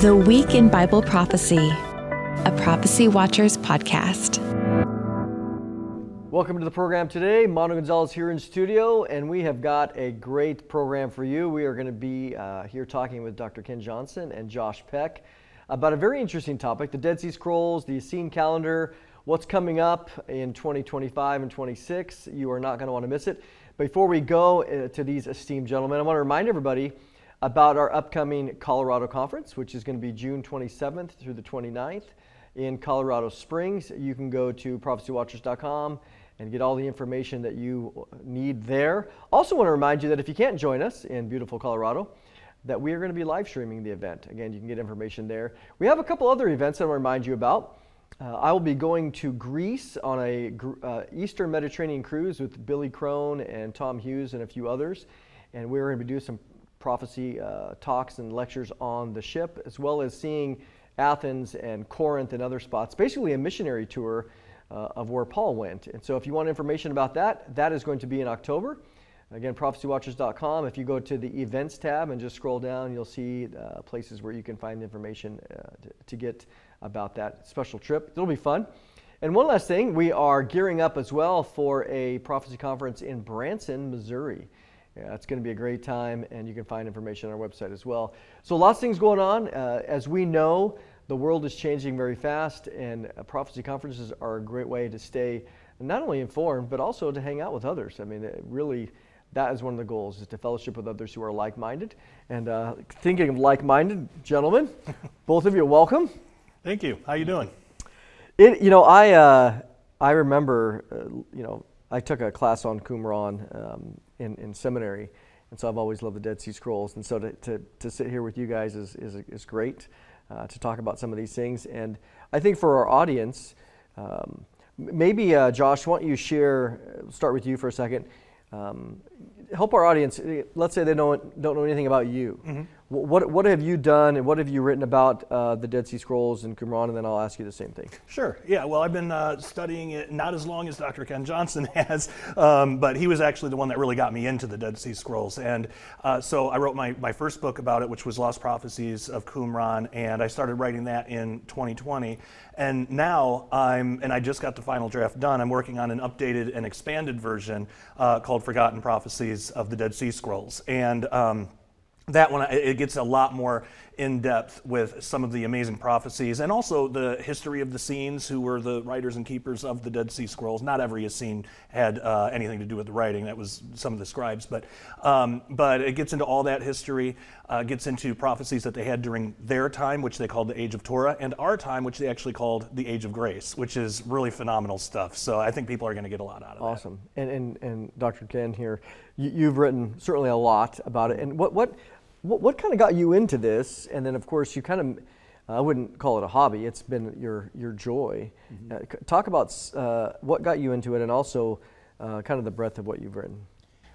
The Week in Bible Prophecy, a Prophecy Watchers podcast. Welcome to the program today. Mondo Gonzales here in studio, and we have got a great program for you. We are going to be here talking with Dr. Ken Johnson and Josh Peck about a very interesting topic, the Dead Sea Scrolls, the Essene calendar, what's coming up in 2025 and 26. You are not going to want to miss it. Before we go to these esteemed gentlemen, I want to remind everybody about our upcoming Colorado conference, which is going to be June 27th through the 29th in Colorado Springs. You can go to prophecywatchers.com and get all the information that you need there. Also want to remind you that if you can't join us in beautiful Colorado, that we are going to be live streaming the event. Again, you can get information there. We have a couple other events that I want to remind you about. I will be going to Greece on a Eastern Mediterranean cruise with Billy Crone and Tom Hughes and a few others. And we're going to be doing some prophecy talks and lectures on the ship, as well as seeing Athens and Corinth and other spots, basically a missionary tour of where Paul went. And so if you want information about that, that is going to be in October. Again, prophecywatchers.com. If you go to the events tab and just scroll down, you'll see places where you can find information to get about that special trip. It'll be fun. And one last thing, we are gearing up as well for a prophecy conference in Branson, Missouri. Yeah, it's going to be a great time, and you can find information on our website as well. So lots of things going on. As we know, the world is changing very fast, and prophecy conferences are a great way to stay not only informed, but also to hang out with others. I mean, really, that is one of the goals, is to fellowship with others who are like-minded. And thinking of like-minded, gentlemen, both of you, welcome. Thank you. How you doing? I remember, I took a class on Qumran in seminary, and so I've always loved the Dead Sea Scrolls. And so to sit here with you guys is great to talk about some of these things. And I think for our audience, maybe Josh, why don't you start with you for a second. Help our audience. Let's say they don't know anything about you. Mm-hmm. What have you done, and what have you written about the Dead Sea Scrolls and Qumran, and then I'll ask you the same thing. Sure. Yeah. Well, I've been studying it not as long as Dr. Ken Johnson has, but he was actually the one that really got me into the Dead Sea Scrolls. And so I wrote my first book about it, which was Lost Prophecies of Qumran, and I started writing that in 2020. And now I just got the final draft done. I'm working on an updated and expanded version called Forgotten Prophecies of the Dead Sea Scrolls. And that one, it gets a lot more in-depth with some of the amazing prophecies, and also the history of the Essenes, who were the writers and keepers of the Dead Sea Scrolls. Not every Essene had anything to do with the writing. That was some of the scribes. But it gets into all that history, gets into prophecies that they had during their time, which they called the Age of Torah, and our time, which they actually called the Age of Grace, which is really phenomenal stuff. So I think people are going to get a lot out of awesome. That. Awesome. And Dr. Ken here, you've written certainly a lot about it. And what kind of got you into this? And then, of course, you kind of, I wouldn't call it a hobby. It's been your joy. Mm-hmm. Talk about what got you into it, and also kind of the breadth of what you've written.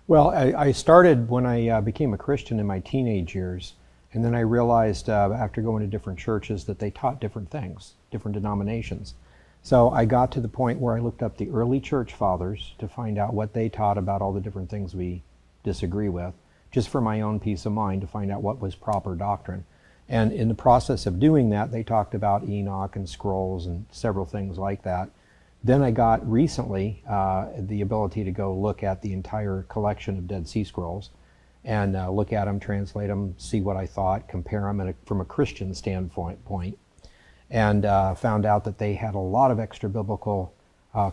Well, I started when I became a Christian in my teenage years, and then I realized after going to different churches that they taught different things, different denominations. So I got to the point where I looked up the early church fathers to find out what they taught about all the different things we disagree with, just for my own peace of mind, to find out what was proper doctrine. And in the process of doing that, they talked about Enoch and scrolls and several things like that. Then I got recently the ability to go look at the entire collection of Dead Sea Scrolls and look at them, translate them, see what I thought, compare them from a Christian standpoint, and found out that they had a lot of extra biblical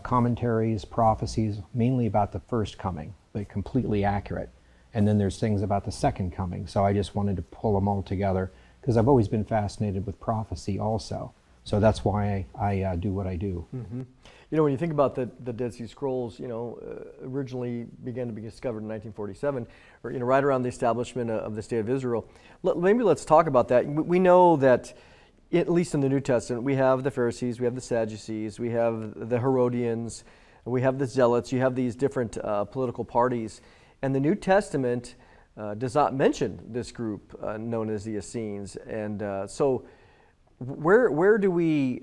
commentaries, prophecies, mainly about the first coming, but completely accurate. And then there's things about the second coming. So I just wanted to pull them all together, because I've always been fascinated with prophecy also. So that's why I do what I do. Mm-hmm. When you think about the Dead Sea Scrolls, originally began to be discovered in 1947, or right around the establishment of the State of Israel. Maybe let's talk about that. We know that, at least in the New Testament, we have the Pharisees, we have the Sadducees, we have the Herodians, we have the Zealots. You have these different political parties. And the New Testament does not mention this group known as the Essenes. And so where do we,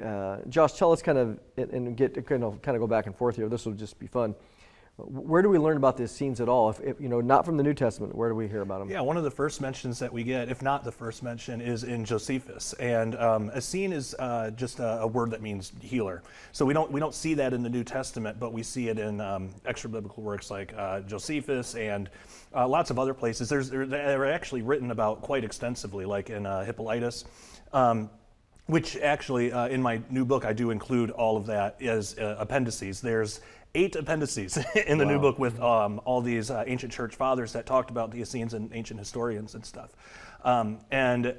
Josh, tell us kind of, and get kind of go back and forth here. This will just be fun. Where do we learn about the Essenes at all? If not from the New Testament, where do we hear about them? Yeah, one of the first mentions that we get, if not the first mention, is in Josephus. And Essene is just a word that means healer. So we don't see that in the New Testament, but we see it in extra biblical works like Josephus and lots of other places. They're actually written about quite extensively, like in Hippolytus. Which actually, in my new book, I do include all of that as appendices. There's 8 appendices in the new book with all these ancient church fathers that talked about the Essenes and ancient historians and stuff. And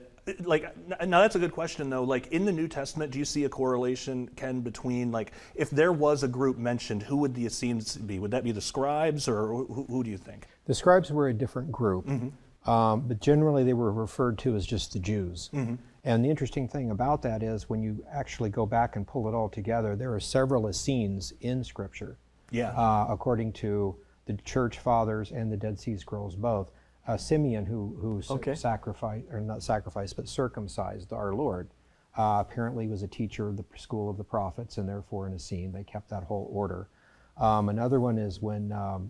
now that's a good question though. Like in the New Testament, do you see a correlation, Ken, between if there was a group mentioned, who would the Essenes be? Would that be the scribes, or who do you think? The scribes were a different group, but generally they were referred to as just the Jews. And the interesting thing about that is when you actually go back and pull it all together, there are several Essenes in Scripture. Yeah. According to the church fathers and the Dead Sea Scrolls both. Simeon, who sacrificed, or not sacrificed, but circumcised our Lord, apparently was a teacher of the school of the prophets and therefore an Essene. They kept that whole order. Another one is when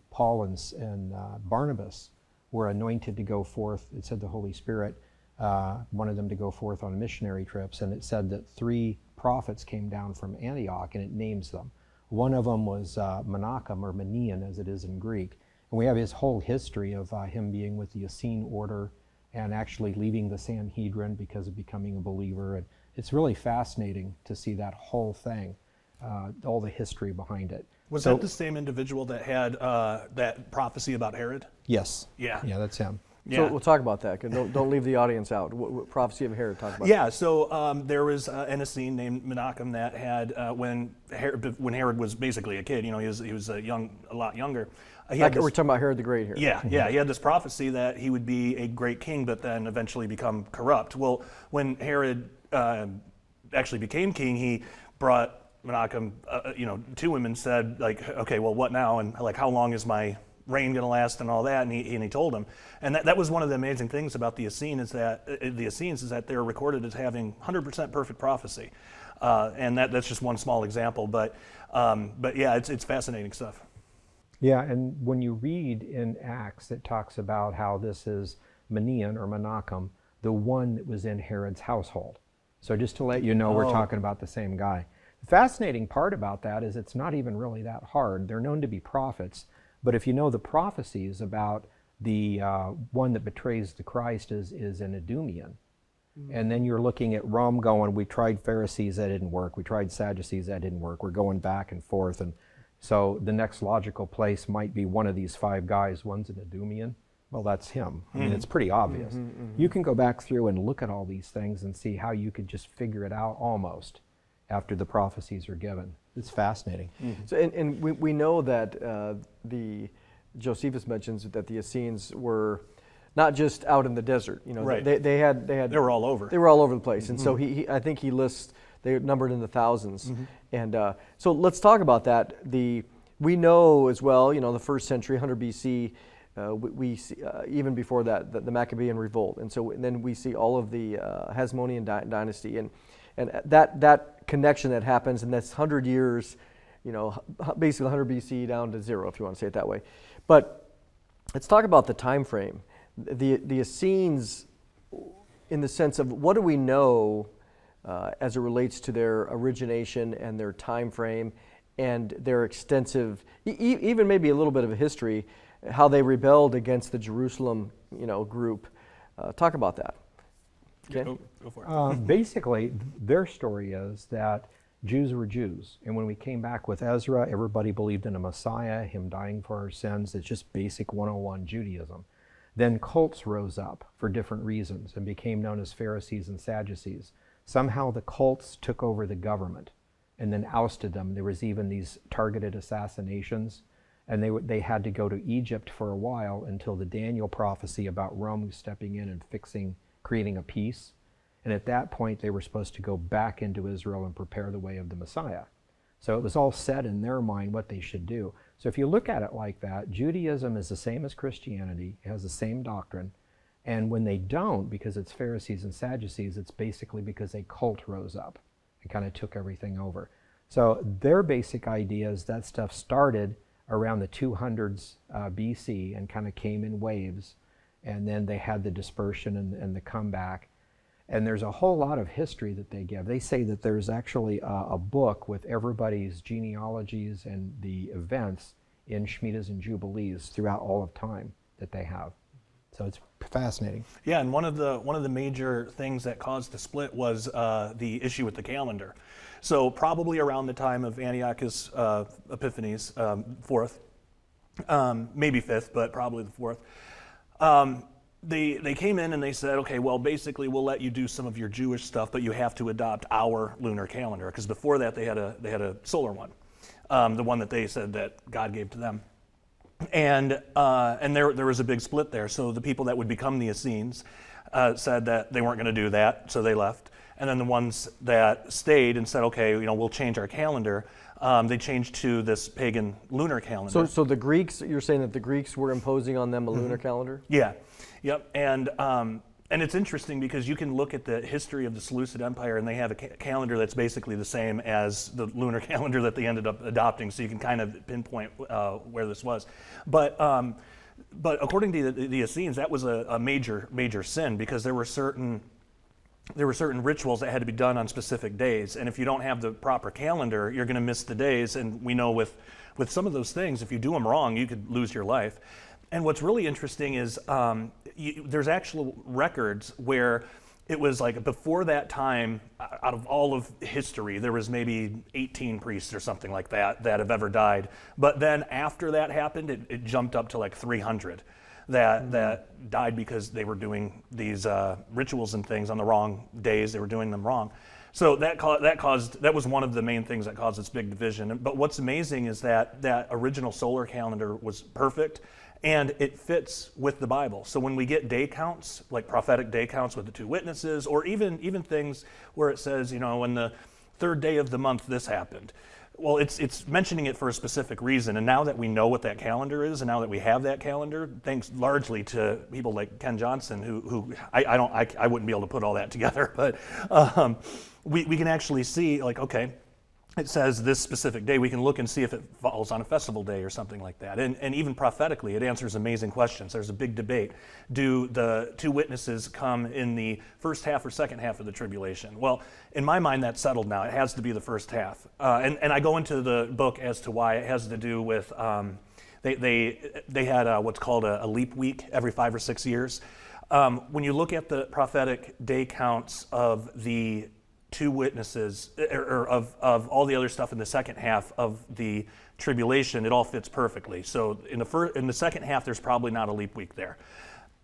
Paul and Barnabas were anointed to go forth. It said the Holy Spirit wanted them to go forth on missionary trips, and it said that 3 prophets came down from Antioch, and it names them. One of them was Menachem, or Manian as it is in Greek. And we have his whole history of him being with the Essene order and actually leaving the Sanhedrin because of becoming a believer. And it's really fascinating to see that whole thing, all the history behind it. Was that the same individual that had that prophecy about Herod? Yes. Yeah. Yeah, that's him. So we'll talk about that. Don't leave the audience out. What prophecy of Herod? Talk about. Yeah. So there was an Essene named Menachem that had when Herod was basically a kid. He was a lot younger. We're talking about Herod the Great here. Yeah, yeah. He had this prophecy that he would be a great king, but then eventually become corrupt. Well, when Herod actually became king, he brought Menachem, to him and said, okay, well, what now? And how long is my reign going to last and all that? And he told him. And that was one of the amazing things about the Essenes is that they're recorded as having 100% perfect prophecy. And that's just one small example. But yeah, it's fascinating stuff. Yeah, and when you read in Acts, it talks about how this is Manian or Menachem, the one that was in Herod's household. So just to let you know, we're talking about the same guy. The fascinating part about that is it's not even really that hard. They're known to be prophets, but if you know the prophecies about the one that betrays the Christ is an Idumean. And then you're looking at Rome going, we tried Pharisees, that didn't work. We tried Sadducees, that didn't work. We're going back and forth. And so the next logical place might be one of these 5 guys. One's an Idumean. Well, that's him. I mean, it's pretty obvious. You can go back through and look at all these things and see how you could just figure it out almost after the prophecies are given. It's fascinating. So, and we know that the Josephus mentions that the Essenes were not just out in the desert. Right. They were all over. They were all over the place, and so I think he lists they numbered in the thousands. And so let's talk about that. We know as well, the first century, 100 BC. We see, even before that, the Maccabean revolt, and then we see all of the Hasmonean dynasty, and that connection that happens in this 100 years, basically 100 BC down to 0, if you want to say it that way. But let's talk about the time frame. The Essenes, in the sense of what do we know as it relates to their origination and their time frame and their extensive, even maybe a little bit of a history, how they rebelled against the Jerusalem, group. Talk about that. Okay. Go for it. Basically, their story is that Jews were Jews, and when we came back with Ezra, everybody believed in a Messiah, him dying for our sins. It's just basic 101 Judaism. Then cults rose up for different reasons and became known as Pharisees and Sadducees. Somehow the cults took over the government and then ousted them. There was even these targeted assassinations, and they had to go to Egypt for a while until the Daniel prophecy about Rome stepping in and creating a peace. And at that point, they were supposed to go back into Israel and prepare the way of the Messiah. So it was all set in their mind what they should do. So if you look at it like that, Judaism is the same as Christianity. It has the same doctrine. And when they don't, because it's Pharisees and Sadducees, it's basically because a cult rose up and kind of took everything over. So their basic idea is that stuff started around the 200s BC and kind of came in waves, and then they had the dispersion and the comeback. And there's a whole lot of history that they give. They say that there's actually a book with everybody's genealogies and the events in Shemitahs and Jubilees throughout all of time that they have. So it's fascinating. Yeah, and one of the major things that caused the split was the issue with the calendar. So probably around the time of Antiochus Epiphanes, 4th, maybe 5th, but probably the 4th. They came in and they said, okay, well, basically we'll let you do some of your Jewish stuff, but you have to adopt our lunar calendar, because before that they had a solar one, the one that they said that God gave to them. And there was a big split there. So the people that would become the Essenes said that they weren't going to do that, so they left. And then the ones that stayed and said, okay, we'll change our calendar, they changed to this pagan lunar calendar. So the Greeks, you're saying that the Greeks were imposing on them a lunar calendar? Yeah, yep. And it's interesting because you can look at the history of the Seleucid Empire, and they have a calendar that's basically the same as the lunar calendar that they ended up adopting, so you can kind of pinpoint where this was. But according to the Essenes, that was a major sin, because there were certain rituals that had to be done on specific days, and if you don't have the proper calendar, you're going to miss the days. And we know with some of those things, if you do them wrong, you could lose your life. And what's really interesting is there's actual records where it was like before that time, out of all of history, there was maybe 18 priests or something like that have ever died. But then after that happened, it jumped up to like 300 that died because they were doing these rituals and things on the wrong days. They were doing them wrong. So that was one of the main things that caused this big division. But what's amazing is that original solar calendar was perfect, and it fits with the Bible. So when we get day counts, like prophetic day counts with the 2 witnesses, or even things where it says, on the 3rd day of the month this happened. Well, it's mentioning it for a specific reason. And now that we know what that calendar is, and now that we have that calendar, thanks largely to people like Ken Johnson, who I wouldn't be able to put all that together, but we can actually see, like, okay, it says this specific day. We can look and see if it falls on a festival day or something like that. And even prophetically, it answers amazing questions. There's a big debate. Do the 2 witnesses come in the first half or second half of the tribulation? Well, in my mind, that's settled now. It has to be the first half. And I go into the book as to why. It has to do with they had what's called a leap week every 5 or 6 years. When you look at the prophetic day counts of the 2 witnesses, or of all the other stuff in the second half of the tribulation, it all fits perfectly. So in the second half, there's probably not a leap week there.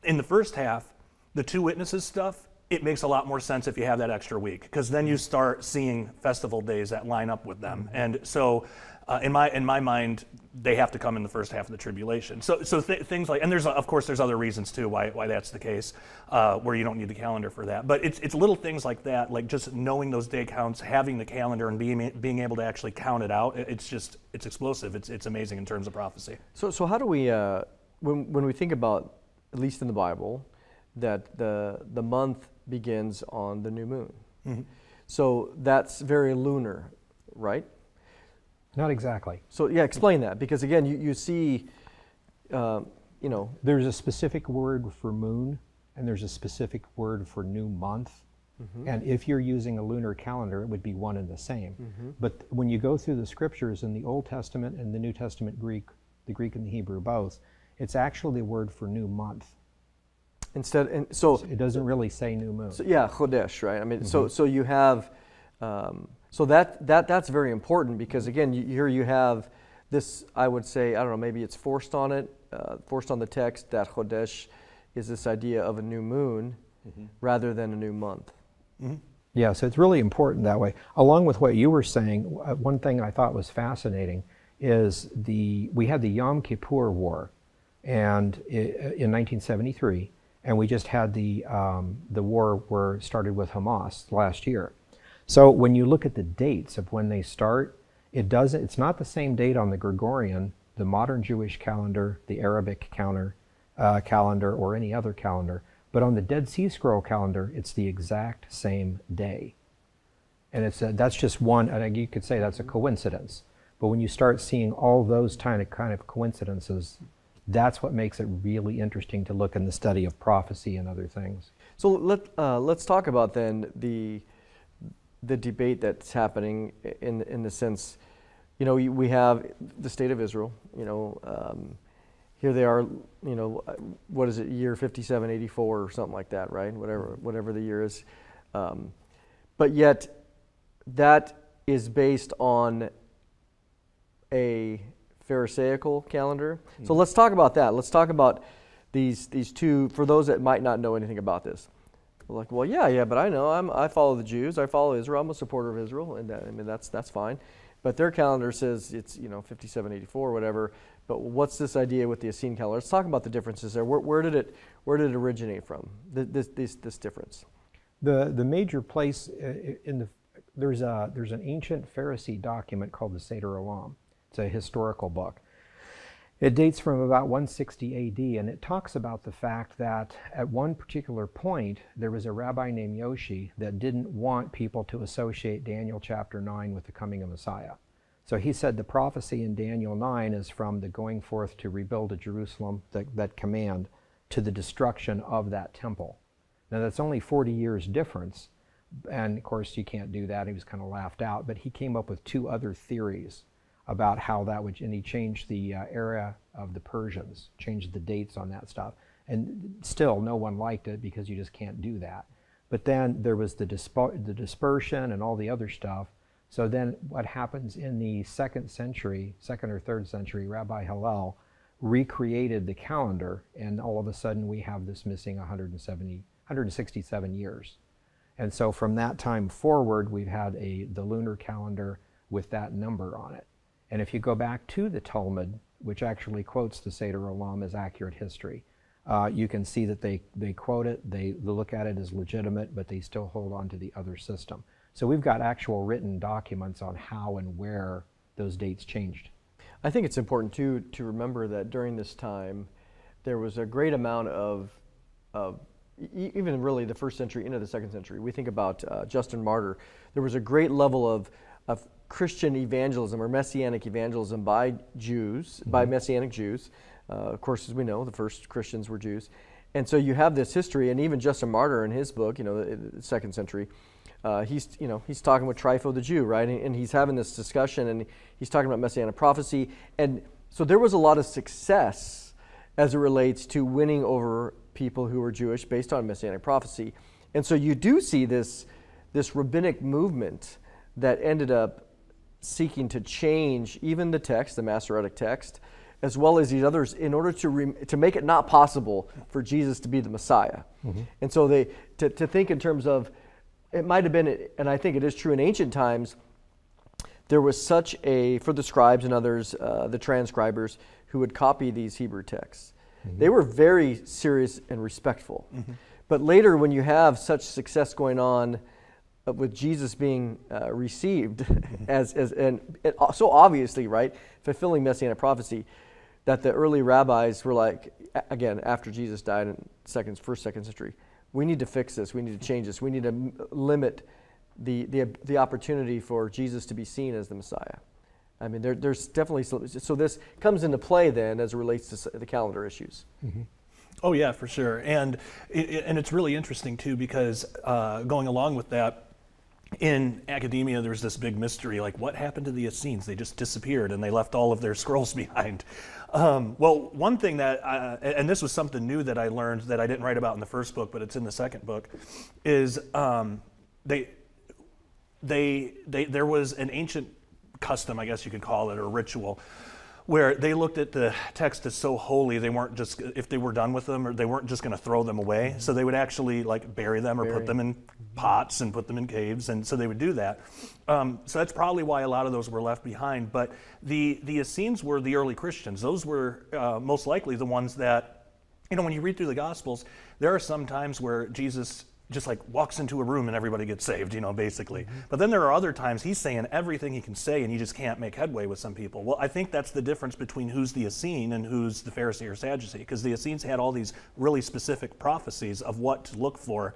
In the first half, the 2 witnesses stuff, it makes a lot more sense if you have that extra week, because then you start seeing festival days that line up with them. And so in my mind, they have to come in the first half of the tribulation. So things like, and there's other reasons too why that's the case, where you don't need the calendar for that. But it's little things like that, like just knowing those day counts, having the calendar, and being able to actually count it out. It's explosive. It's amazing in terms of prophecy. So how do we when we think about, at least in the Bible, that the month begins on the new moon? Mm-hmm. So that's very lunar, right? Not exactly. So yeah, explain that, because again, you see, there's a specific word for moon, and there's a specific word for new month. Mm-hmm. And if you're using a lunar calendar, it would be one and the same. Mm-hmm. But when you go through the scriptures in the Old Testament and the New Testament Greek, the Greek and the Hebrew both, it's actually a word for new month. So it doesn't really say new moon. So, yeah, Chodesh, right? I mean, mm-hmm. so you have, so that's very important, because again, here you have this. I would say, I don't know, maybe it's forced on the text that Chodesh is this idea of a new moon, mm-hmm. rather than a new month. Mm-hmm. Yeah, so it's really important that way. Along with what you were saying, one thing I thought was fascinating is we had the Yom Kippur War, and in 1973. And we just had the war started with Hamas last year. So when you look at the dates of when they start, it's not the same date on the Gregorian, the modern Jewish calendar, the Arabic calendar, or any other calendar. But on the Dead Sea Scroll calendar, it's the exact same day. And that's just one, and you could say that's a coincidence. But when you start seeing all those kind of coincidences, that's what makes it really interesting to look in the study of prophecy and other things. So let's talk about then the debate that's happening in the sense, we have the state of Israel. Here they are. What is it? Year 5784 or something like that, right? Whatever the year is, but yet that is based on a Pharisaical calendar. So let's talk about that. Let's talk about these two, for those that might not know anything about this. Like, well, yeah, but I know, I follow the Jews, I follow Israel, I'm a supporter of Israel, and that's fine. But their calendar says it's 5784 or whatever. But what's this idea with the Essene calendar? Let's talk about the differences there. Where did it originate from? This difference. The major place there's an ancient Pharisee document called the Seder Olam. It's a historical book. It dates from about 160 AD, and it talks about the fact that at one particular point, there was a rabbi named Yoshi that didn't want people to associate Daniel chapter 9 with the coming of Messiah. So he said the prophecy in Daniel 9 is from the going forth to rebuild a Jerusalem, that command, to the destruction of that temple. Now that's only 40 years difference, and of course you can't do that. He was kind of laughed out, but he came up with two other theories about how that would, and he changed the era of the Persians, changed the dates on that stuff. And still, no one liked it because you just can't do that. But then there was the dispersion and all the other stuff. So then what happens in the second or third century, Rabbi Hillel recreated the calendar, and all of a sudden we have this missing 167 years. And so from that time forward, we've had the lunar calendar with that number on it. And if you go back to the Talmud, which actually quotes the Seder Olam as accurate history, you can see that they quote it, they look at it as legitimate, but they still hold on to the other system. So we've got actual written documents on how and where those dates changed. I think it's important too to remember that during this time, there was a great amount of even really the first century into the second century. We think about Justin Martyr. There was a great level of Christian evangelism or Messianic evangelism by Jews, by Messianic Jews. Of course, as we know, the first Christians were Jews. And so you have this history, and even Justin Martyr in his book, the second century, he's talking with Trypho the Jew, right? And he's having this discussion, and he's talking about Messianic prophecy. And so there was a lot of success as it relates to winning over people who were Jewish based on Messianic prophecy. And so you do see this rabbinic movement that ended up seeking to change even the text, the Masoretic text, as well as these others, in order to make it not possible for Jesus to be the Messiah. And so to think in terms of, it might have been, and I think it is true in ancient times, there was such for the scribes and others, the transcribers, who would copy these Hebrew texts. They were very serious and respectful. But later, when you have such success going on with Jesus being received and so obviously, right, fulfilling Messianic prophecy, that the early rabbis were like, again, after Jesus died in first, second century, we need to fix this. We need to change this. We need to limit the opportunity for Jesus to be seen as the Messiah. I mean, there's definitely so this comes into play then as it relates to the calendar issues. Oh yeah, for sure, and it's really interesting too, because going along with that, in academia, there's this big mystery, like what happened to the Essenes? They just disappeared and they left all of their scrolls behind. Well, one thing that, and this was something new that I learned that I didn't write about in the first book, but it's in the second book, is there was an ancient custom, I guess you could call it, or ritual, where they looked at the text as so holy, they weren't just, if they were done with them, or they weren't just going to throw them away. So they would actually like bury them or put them in pots and put them in caves, and so they would do that. So that's probably why a lot of those were left behind. But the Essenes were the early Christians. Those were most likely the ones that, when you read through the Gospels, there are some times where Jesus just like walks into a room and everybody gets saved, basically. But then there are other times he's saying everything he can say and he just can't make headway with some people. Well, I think that's the difference between who's the Essene and who's the Pharisee or Sadducee, because the Essenes had all these really specific prophecies of what to look for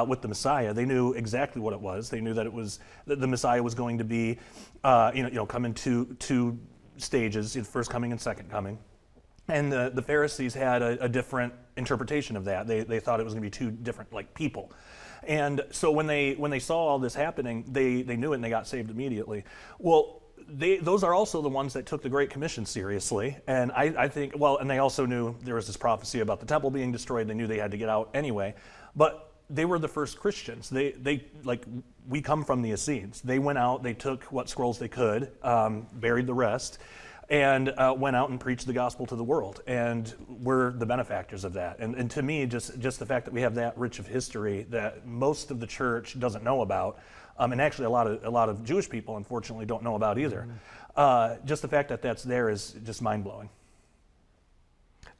with the Messiah. They knew exactly what it was. They knew that it was that the Messiah was going to be, come in two stages, first coming and second coming. And the Pharisees had a different interpretation of that. They thought it was going to be two different people. And so when they saw all this happening, they knew it and they got saved immediately. Well, those are also the ones that took the Great Commission seriously. And I think, and they also knew there was this prophecy about the temple being destroyed. They knew they had to get out anyway. But they were the first Christians. We come from the Essenes. They went out, they took what scrolls they could, buried the rest, and went out and preached the gospel to the world, and we're the benefactors of that. And to me, just the fact that we have that rich of history that most of the church doesn't know about, and actually a lot of Jewish people, unfortunately, don't know about either. Just the fact that that's there is just mind-blowing.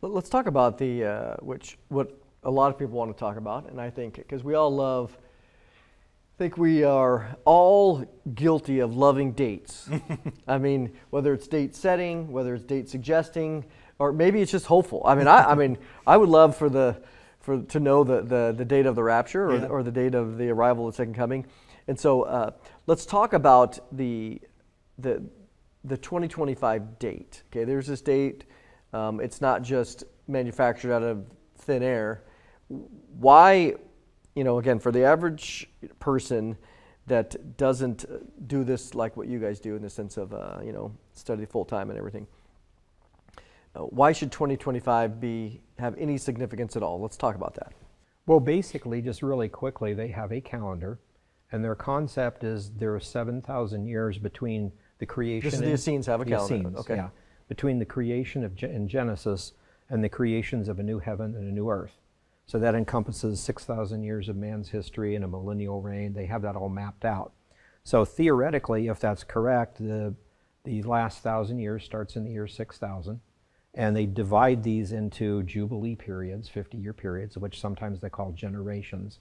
Let's talk about what a lot of people want to talk about, and I think, because we all think we are all guilty of loving dates. I mean, whether it's date setting, whether it's date suggesting, or maybe it's just hopeful. I mean, I would love to know the date of the rapture or the date of the arrival of the second coming. And so let's talk about the 2025 date. Okay, there's this date. It's not just manufactured out of thin air. Why? Again, for the average person that doesn't do this like what you guys do in the sense of, study full time and everything, why should 2025 have any significance at all? Let's talk about that. Well, basically, just really quickly, they have a calendar, and their concept is there are 7,000 years between the creation. The Essenes have a calendar. Essenes, okay. Yeah, between the creation in Genesis and the creations of a new heaven and a new earth. So that encompasses 6,000 years of man's history and a millennial reign. They have that all mapped out. So theoretically, if that's correct, the last 1,000 years starts in the year 6,000, and they divide these into Jubilee periods, 50-year periods, which sometimes they call generations.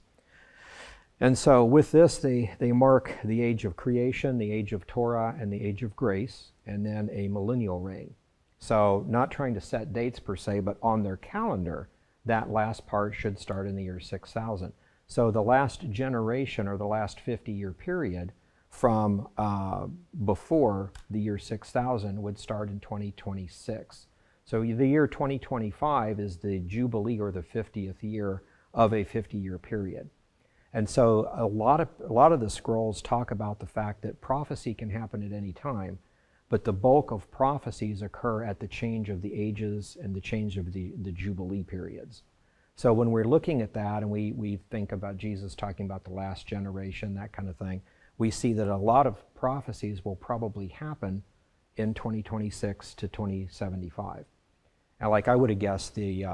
And so with this, they mark the age of creation, the age of Torah, and the age of grace, and then a millennial reign. So not trying to set dates per se, but on their calendar, that last part should start in the year 6,000. So the last generation, or the last 50-year period from before the year 6,000 would start in 2026. So the year 2025 is the Jubilee, or the 50th year of a 50-year period. And so a lot of the scrolls talk about the fact that prophecy can happen at any time, but the bulk of prophecies occur at the change of the ages and the change of the Jubilee periods. So when we're looking at that and we think about Jesus talking about the last generation, that kind of thing, we see that a lot of prophecies will probably happen in 2026 to 2075. And like I would have guessed, the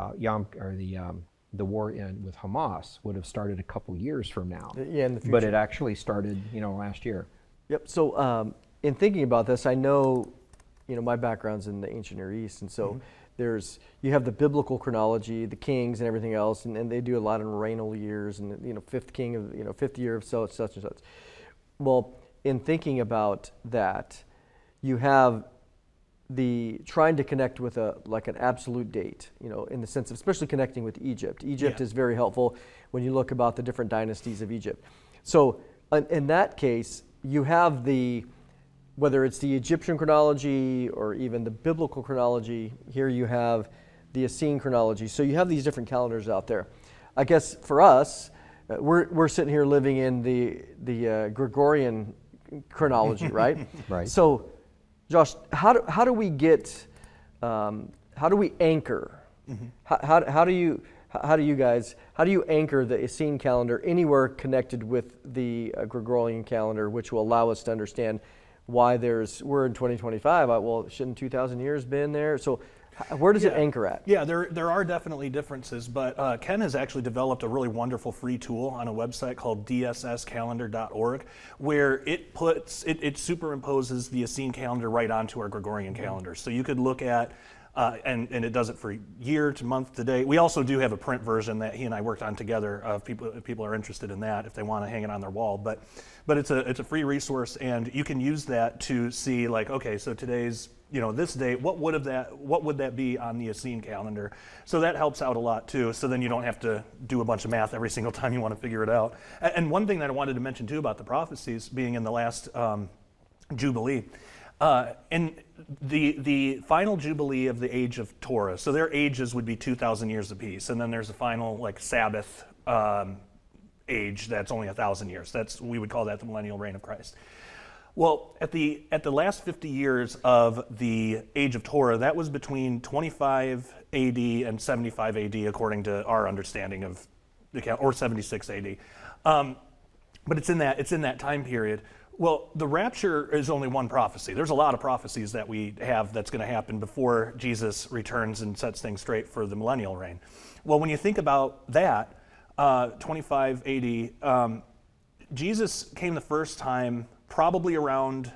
war with Hamas would have started a couple years from now. Yeah, in the future. But it actually started, last year. Yep. So in thinking about this, I know, my background's in the ancient Near East, and so you have the biblical chronology, the kings and everything else, and they do a lot in regnal years, and fifth king of fifth year of such and such. Well, in thinking about that, you have the trying to connect with an absolute date, in the sense of especially connecting with Egypt. Egypt is very helpful when you look about the different dynasties of Egypt. So in that case, you have whether it's the Egyptian chronology or even the biblical chronology, here you have the Essene chronology. So you have these different calendars out there. I guess for us, we're sitting here living in the Gregorian chronology, right? Right. So, Josh, how do we anchor? How do you anchor the Essene calendar anywhere connected with the Gregorian calendar, which will allow us to understand why we're in 2025? Well, shouldn't 2,000 years been there? So where does it anchor at? Yeah, there are definitely differences, but Ken has actually developed a really wonderful free tool on a website called dsscalendar.org, where it superimposes the Essene calendar right onto our Gregorian calendar. So you could look at and it does it for year to month to day. We also do have a print version that he and I worked on together. If people are interested in that, if they want to hang it on their wall. But it's a free resource, and you can use that to see, like, okay, so today's, this date, what would that be on the Essene calendar? So that helps out a lot too. So then you don't have to do a bunch of math every single time you want to figure it out. And one thing that I wanted to mention too about the prophecies being in the last Jubilee, and the final Jubilee of the age of Torah, so their ages would be 2,000 years apiece, and then there's a final like Sabbath age that's only 1,000 years. We would call that the millennial reign of Christ. Well, at the last 50 years of the age of Torah, that was between 25 AD and 75 AD, according to our understanding of the count, or 76 AD. But it's in that time period. Well, the rapture is only one prophecy. There's a lot of prophecies that we have that's going to happen before Jesus returns and sets things straight for the millennial reign. Well, when you think about that, 25 AD, Jesus came the first time probably around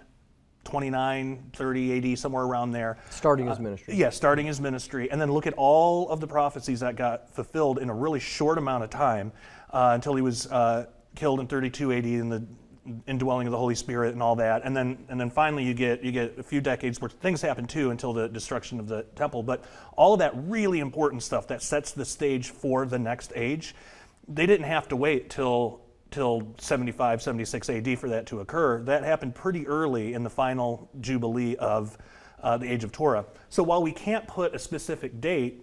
29, 30 AD, somewhere around there. Starting his ministry. Yeah, starting his ministry. And then look at all of the prophecies that got fulfilled in a really short amount of time until he was killed in 32 AD in the indwelling of the Holy Spirit and all that. And then finally you get a few decades where things happen too until the destruction of the temple. But all of that really important stuff that sets the stage for the next age, they didn't have to wait till 75, 76 AD for that to occur. That happened pretty early in the final Jubilee of the Age of Torah. So while we can't put a specific date,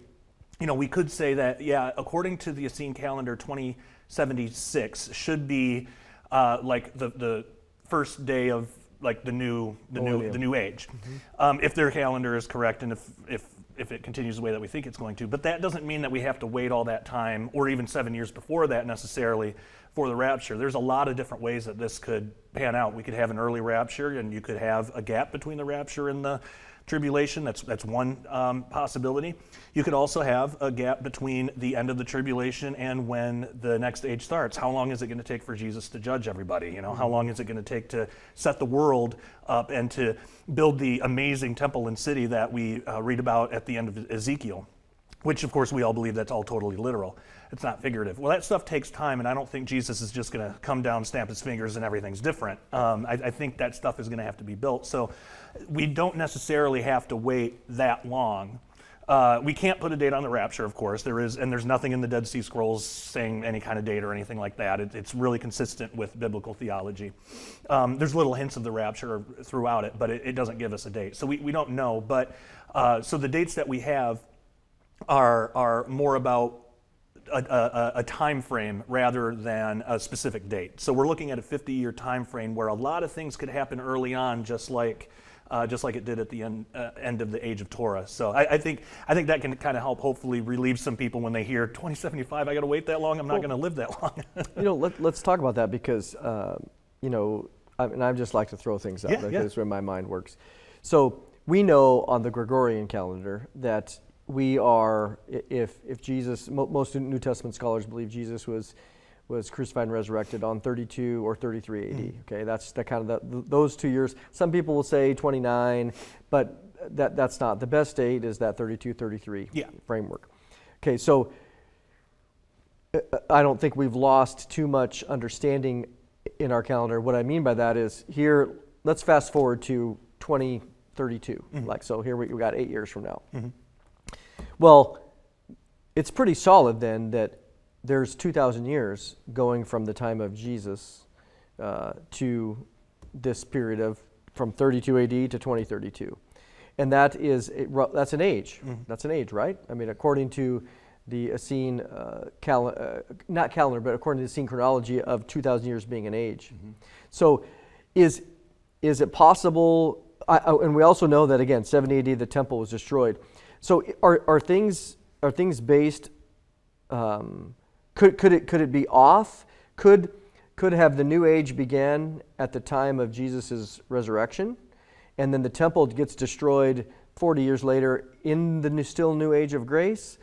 we could say that, yeah, according to the Essene calendar, 2076 should be like the first day of like the new age, if their calendar is correct and if it continues the way that we think it's going to. But that doesn't mean that we have to wait all that time, or even 7 years before that necessarily, for the rapture. There's a lot of different ways that this could pan out. We could have an early rapture, and you could have a gap between the rapture and the tribulation. That's one possibility. You could also have a gap between the end of the tribulation and when the next age starts. How long is it going to take for Jesus to judge everybody? How long is it going to take to set the world up and to build the amazing temple and city that we read about at the end of Ezekiel? Which, of course, we all believe that's all totally literal. It's not figurative. Well, that stuff takes time, and I don't think Jesus is just going to come down, snap his fingers, and everything's different. I think that stuff is going to have to be built. So we don't necessarily have to wait that long. We can't put a date on the rapture, of course. There's nothing in the Dead Sea Scrolls saying any kind of date or anything like that. It's really consistent with biblical theology. There's little hints of the rapture throughout it, but it doesn't give us a date. So we don't know. But so the dates that we have are more about a time frame rather than a specific date. So we're looking at a 50-year time frame where a lot of things could happen early on, just like it did at the end of the Age of Torah. So I think that can kind of help hopefully relieve some people when they hear 2075. I got to wait that long. I'm not going to live that long. Let's talk about that because and I just like to throw things out because that's where my mind works. So we know on the Gregorian calendar that we are, if Jesus, most New Testament scholars believe Jesus was crucified and resurrected on 32 or 33 AD. Okay, that's the kind of those 2 years. Some people will say 29, but that's not. The best date is that 32, 33 framework. Okay, so I don't think we've lost too much understanding in our calendar. What I mean by that is here, let's fast forward to 2032. Like, so here we got 8 years from now. Well, it's pretty solid then that there's 2,000 years going from the time of Jesus to this period of from 32 AD to 2032. And that's an age. That's an age, right? I mean, according to the Essene not calendar, but according to the Essene chronology of 2,000 years being an age. So is it possible, and we also know that again, 70 AD the temple was destroyed. So are things based, could it be off? Could have the new age began at the time of Jesus' resurrection, and then the temple gets destroyed 40 years later in the still new age of grace?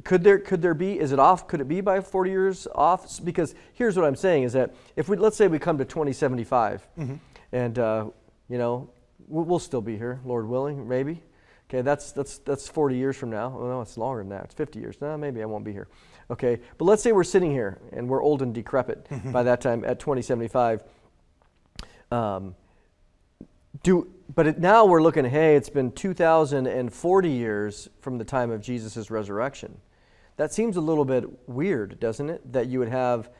Could there be, is it off? Could it be by 40 years off? Because here's what I'm saying is that if let's say we come to 2075, and we'll still be here, Lord willing, maybe. Okay, that's 40 years from now. Oh, no, it's longer than that. It's 50 years. No, maybe I won't be here. Okay, but let's say we're sitting here and we're old and decrepit by that time at 2075. Now we're looking, hey, it's been 2,040 years from the time of Jesus' resurrection. That seems a little bit weird, doesn't it? That you would have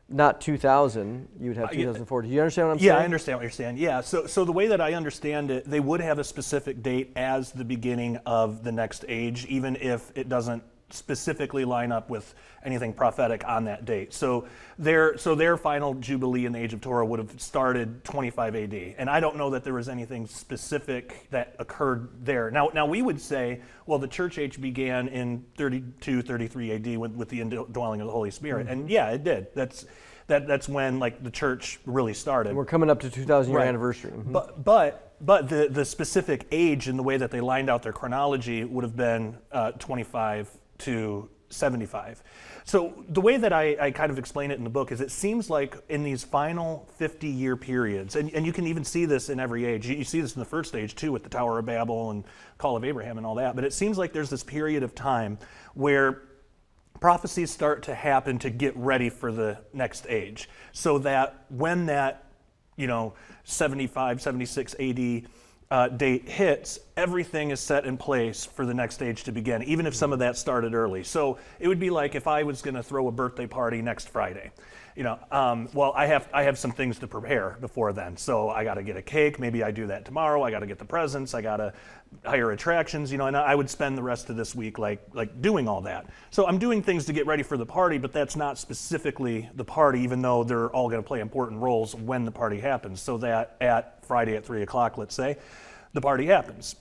not 2,000, you would have 2040. Do you understand what I'm saying? Yeah, I understand what you're saying. Yeah, so the way that I understand it, they would have a specific date as the beginning of the next age, even if it doesn't specifically line up with anything prophetic on that date. So their final Jubilee in the Age of Torah would have started 25 AD. And I don't know that there was anything specific that occurred there. Now we would say, well, the church age began in 32, 33 AD with the indwelling of the Holy Spirit. And yeah, it did. That's when like the church really started. And we're coming up to 2,000-year anniversary. But the specific age and the way that they lined out their chronology would have been 25 to 75. So the way that I kind of explain it in the book is it seems like in these final 50-year periods, and you can even see this in every age. You see this in the first age too with the Tower of Babel and Call of Abraham and all that, but it seems like there's this period of time where prophecies start to happen to get ready for the next age, so that when that 75, 76 AD date hits, everything is set in place for the next stage to begin, even if some of that started early. So it would be like if I was going to throw a birthday party next Friday. Well, I have some things to prepare before then. So I got to get a cake. Maybe I do that tomorrow. I got to get the presents. I got to hire attractions. And I would spend the rest of this week like doing all that. So I'm doing things to get ready for the party, but that's not specifically the party, even though they're all going to play important roles when the party happens. So that at Friday at 3 o'clock, let's say, the party happens.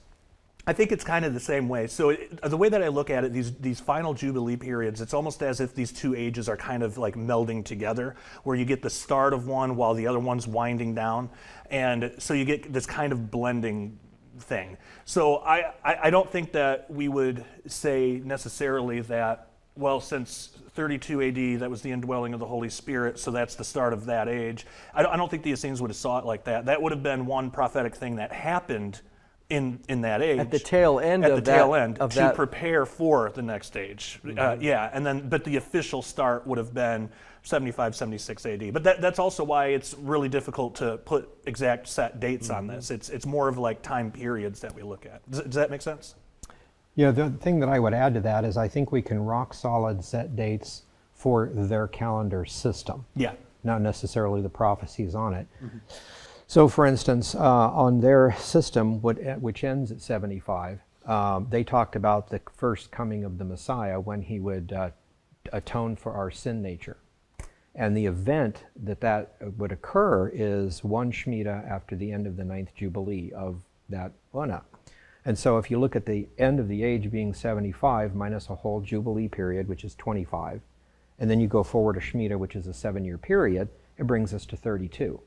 I think it's kind of the same way. So the way that I look at it, these final Jubilee periods, it's almost as if these two ages are kind of like melding together, where you get the start of one while the other one's winding down. And so you get this kind of blending thing. So I don't think that we would say necessarily that, well, since 32 AD, that was the indwelling of the Holy Spirit, so that's the start of that age. I don't think the Essenes would have saw it like that. That would have been one prophetic thing that happened in that age. At the tail end to prepare for the next age. But the official start would have been 75, 76 AD. But that's also why it's really difficult to put exact set dates on this. It's more of like time periods that we look at. Does that make sense? Yeah, the thing that I would add to that is I think we can rock solid set dates for their calendar system. Yeah. Not necessarily the prophecies on it. So for instance, on their system, which ends at 75, they talked about the first coming of the Messiah when he would atone for our sin nature. And the event that would occur is one Shemitah after the end of the 9th Jubilee of that Una. And so if you look at the end of the age being 75 minus a whole Jubilee period, which is 25, and then you go forward a Shemitah, which is a 7-year period, it brings us to 32.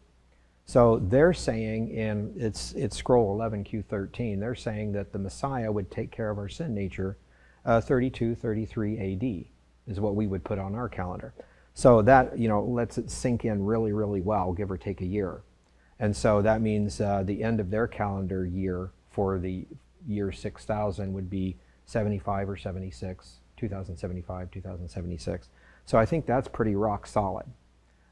So they're saying it's scroll 11Q13, they're saying that the Messiah would take care of our sin nature 32, 33 AD is what we would put on our calendar. So that, lets it sink in really, really well, give or take a year. And so that means the end of their calendar year for the year 6000 would be 75 or 76, 2075, 2076. So I think that's pretty rock solid.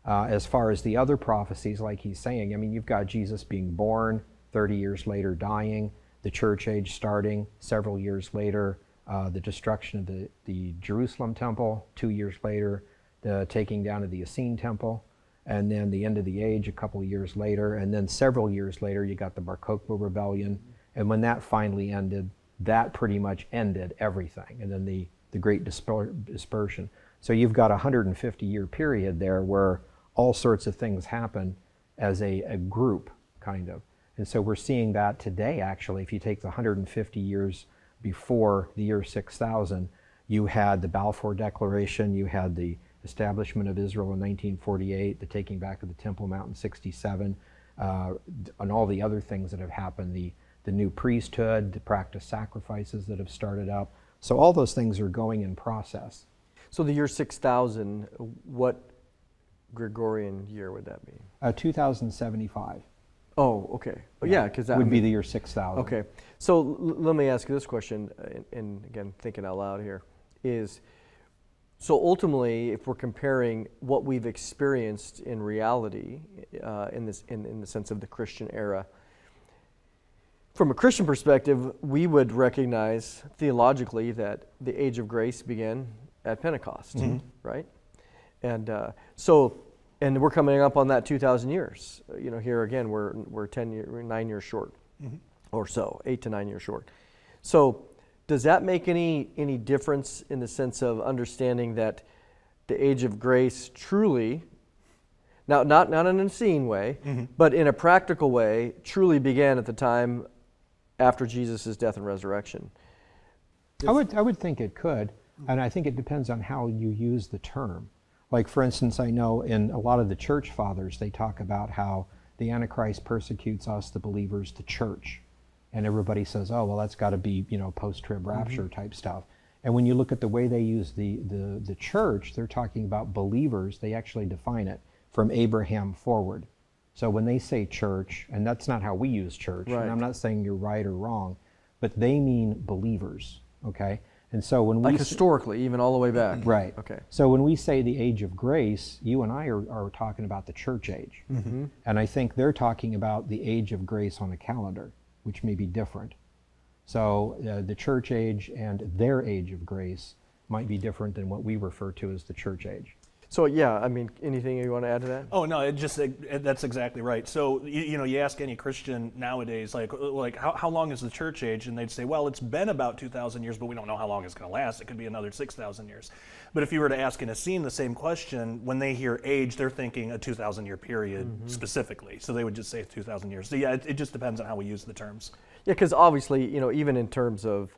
As far as the other prophecies, like he's saying, you've got Jesus being born, 30 years later dying, the church age starting several years later, the destruction of the Jerusalem temple 2 years later, the taking down of the Essene temple, and then the end of the age a couple of years later, and then several years later you got the Bar Kokhba rebellion, and when that finally ended, that pretty much ended everything, and then the great dispersion. So you've got a 150-year period there where all sorts of things happen as a group, kind of. And so we're seeing that today, actually. If you take the 150 years before the year 6000, you had the Balfour Declaration, you had the establishment of Israel in 1948, the taking back of the Temple Mount in 67, and all the other things that have happened, the new priesthood, the practice sacrifices that have started up. So all those things are going in process. So the year 6000, what Gregorian year would that be? 2075. Oh, okay. Oh, yeah, because that would be the year 6000. Okay. So let me ask you this question, and again, thinking out loud here, is so ultimately, if we're comparing what we've experienced in reality, in the sense of the Christian era, from a Christian perspective, we would recognize theologically that the age of grace began at Pentecost, right? And and we're coming up on that 2,000 years. Here again, we're 9 years short, or so, 8 to 9 years short. So, does that make any difference in the sense of understanding that the age of grace truly, now not in an unseen way, but in a practical way, truly began at the time after Jesus' death and resurrection? I would think it could, and I think it depends on how you use the term. Like, for instance, I know in a lot of the church fathers, they talk about how the Antichrist persecutes us, the believers, the church. And everybody says, oh, well, that's got to be, post-trib rapture type stuff. And when you look at the way they use the church, they're talking about believers. They actually define it from Abraham forward. So when they say church, and that's not how we use church, right. And I'm not saying you're right or wrong, but they mean believers, okay? And so when like historically, even all the way back. Right. Okay. So when we say the age of grace, you and I are talking about the church age. And I think they're talking about the age of grace on a calendar, which may be different. So the church age and their age of grace might be different than what we refer to as the church age. So yeah, I mean, anything you want to add to that? Oh no, that's exactly right. So you ask any Christian nowadays, like how long is the church age, and they'd say, well, it's been about 2,000 years, but we don't know how long it's going to last. It could be another 6,000 years. But if you were to ask an Essene the same question, when they hear age, they're thinking a 2,000-year period specifically. So they would just say 2,000 years. So yeah, it just depends on how we use the terms. Yeah, because obviously, even in terms of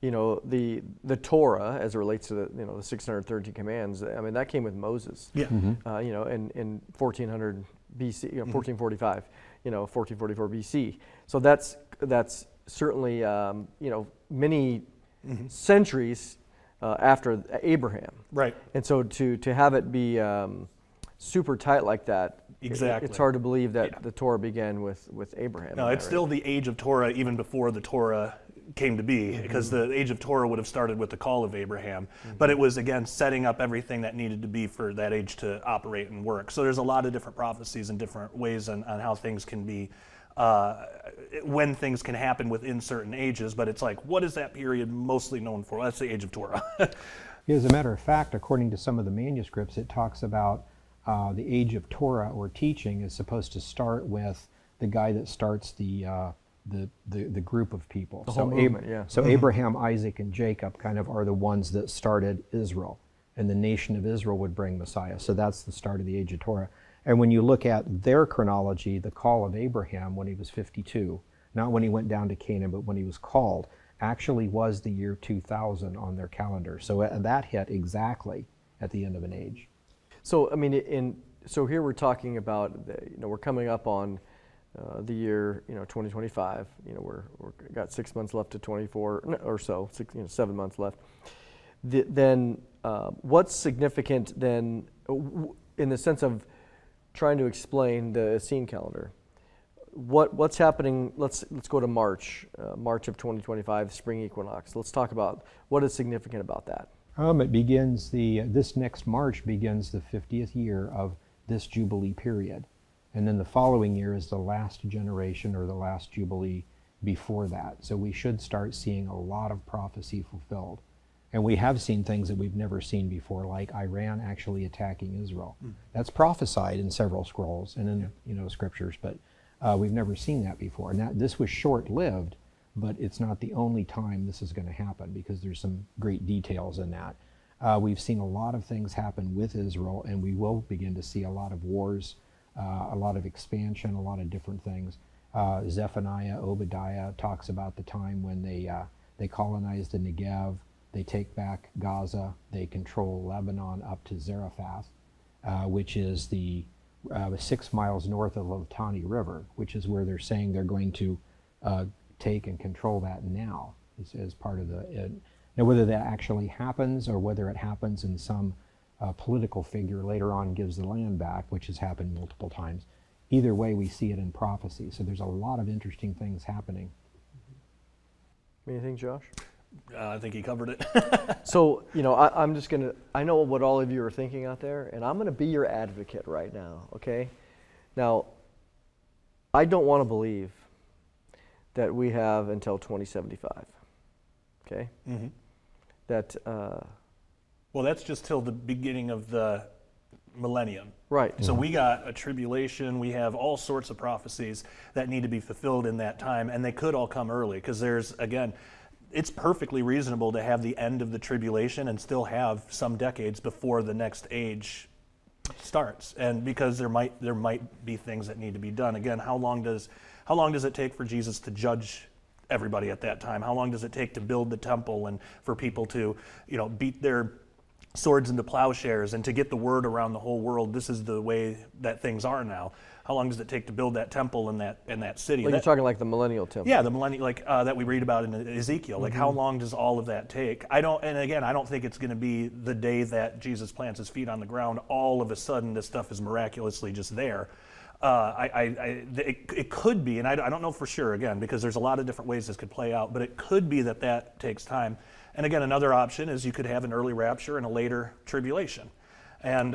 the Torah as it relates to the 613 commands, I mean, that came with Moses. Yeah. In 1400 BC, 1445, 1444 BC. So that's certainly many centuries after Abraham. Right. And so to have it be super tight like that, exactly, it's hard to believe that the Torah began with Abraham. No, it's still the age of Torah even before the Torah came to be, because the age of Torah would have started with the call of Abraham, but it was, again, setting up everything that needed to be for that age to operate and work. So there's a lot of different prophecies and different ways on how things can be, when things can happen within certain ages, but it's like, what is that period mostly known for? That's the age of Torah. As a matter of fact, according to some of the manuscripts, it talks about the age of Torah or teaching is supposed to start with the guy that starts the group of people. The whole movement, yeah. So Abraham, Isaac, and Jacob kind of are the ones that started Israel, and the nation of Israel would bring Messiah. So that's the start of the age of Torah. And when you look at their chronology, the call of Abraham when he was 52, not when he went down to Canaan, but when he was called, actually was the year 2000 on their calendar. So that hit exactly at the end of an age. So I mean, so here we're talking about we're coming up on the year 2025. We're got 6 months left to 24 or so, 7 months left. Then what's significant then in the sense of trying to explain the Essene calendar? What's happening? Let's go to March of 2025, spring equinox. Let's talk about what is significant about that. It begins this next March begins the 50th year of this Jubilee period. And then the following year is the last generation or the last Jubilee before that. So we should start seeing a lot of prophecy fulfilled. And we have seen things that we've never seen before, like Iran actually attacking Israel. That's prophesied in several scrolls and in scriptures, but we've never seen that before. And this was short-lived, but it's not the only time this is going to happen, because there's some great details in that. We've seen a lot of things happen with Israel, and we will begin to see a lot of wars, a lot of expansion, a lot of different things. Zephaniah, Obadiah talks about the time when they colonize the Negev, they take back Gaza, they control Lebanon up to Zarephath, which is the 6 miles north of the Litani River, which is where they're saying they're going to take and control that now as part of the... Now, whether that actually happens or whether it happens in some political figure later on gives the land back, which has happened multiple times, either way we see it in prophecy. So there's a lot of interesting things happening. Anything, Josh? I think he covered it. So, I'm just going to, I know what all of you are thinking out there, and I'm going to be your advocate right now, okay? Now, I don't want to believe that we have until 2075, okay? Mm-hmm. That, well, that's just till the beginning of the millennium. right. So we got a tribulation, we have all sorts of prophecies that need to be fulfilled in that time, and they could all come early, because there's, again, it's perfectly reasonable to have the end of the tribulation and still have some decades before the next age starts, and because there might be things that need to be done. Again, how long does it take for Jesus to judge everybody at that time? How long does it take to build the temple and for people to, beat their swords into plowshares and to get the word around the whole world? This is the way that things are now. How long does it take to build that temple in that city? Well, you're talking like the millennial temple. Yeah, the millennial, that we read about in Ezekiel. Like, how long does all of that take? I don't think it's going to be the day that Jesus plants his feet on the ground, all of a sudden this stuff is miraculously just there. It could be, and I don't know for sure, again, because there's a lot of different ways this could play out, but it could be that takes time. And again, another option is you could have an early rapture and a later tribulation. And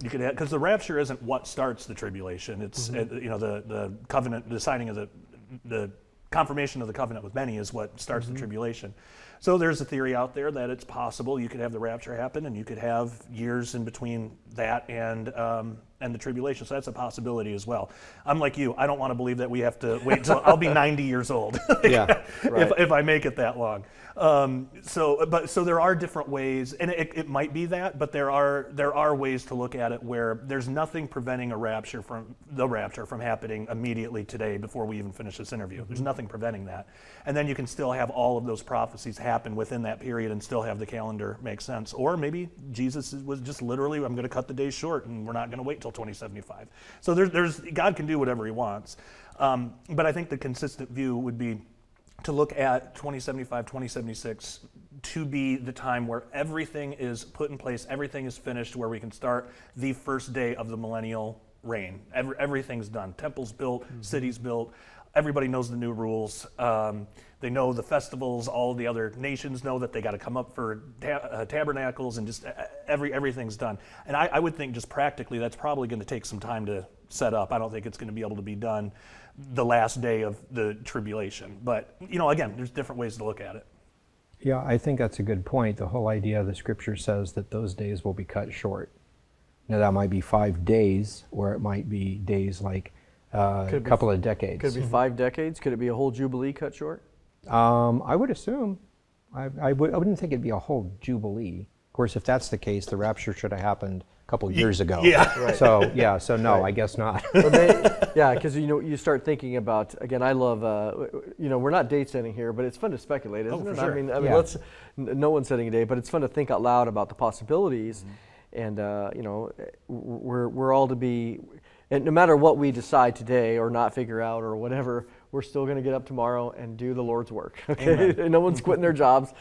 you could have, because the rapture isn't what starts the tribulation. It's the covenant, the signing of the confirmation of the covenant with many is what starts the tribulation. So there's a theory out there that it's possible you could have the rapture happen, and you could have years in between that and the tribulation. So that's a possibility as well. I'm like you. I don't want to believe that we have to wait until I'll be 90 years old. Yeah, right. if I make it that long. So there are different ways, and it might be that, but there are ways to look at it where there's nothing preventing the rapture from happening immediately today before we even finish this interview. There's nothing preventing that. And then you can still have all of those prophecies happen within that period and still have the calendar make sense. Or maybe Jesus was just literally, I'm going to cut the days short and we're not going to wait till 2075. So there's God can do whatever he wants. But I think the consistent view would be to look at 2075, 2076 to be the time where everything is put in place, everything is finished, where we can start the first day of the millennial reign. Everything's done. Temples built, cities built. Everybody knows the new rules. They know the festivals. All the other nations know that they got to come up for tabernacles, and just everything's done. And I would think just practically that's probably going to take some time to set up. I don't think it's going to be able to be done the last day of the tribulation. But, again, there's different ways to look at it. Yeah, I think that's a good point. The whole idea of the scripture says that those days will be cut short. Now, that might be 5 days, or it might be days like a couple of decades. Could it be 5 decades? Could it be a whole jubilee cut short? I would assume. I wouldn't think it'd be a whole jubilee. Of course, if that's the case, the rapture should have happened a couple years ago. Yeah. Right. So no, right. I guess not. Because you start thinking about, again, I love, we're not date setting here, but it's fun to speculate, isn't it? Sure. I mean, Yeah. no one's setting a date, but it's fun to think out loud about the possibilities, and we're all to be. And no matter what we decide today or not figure out or whatever, we're still going to get up tomorrow and do the Lord's work. Okay, no one's quitting their jobs.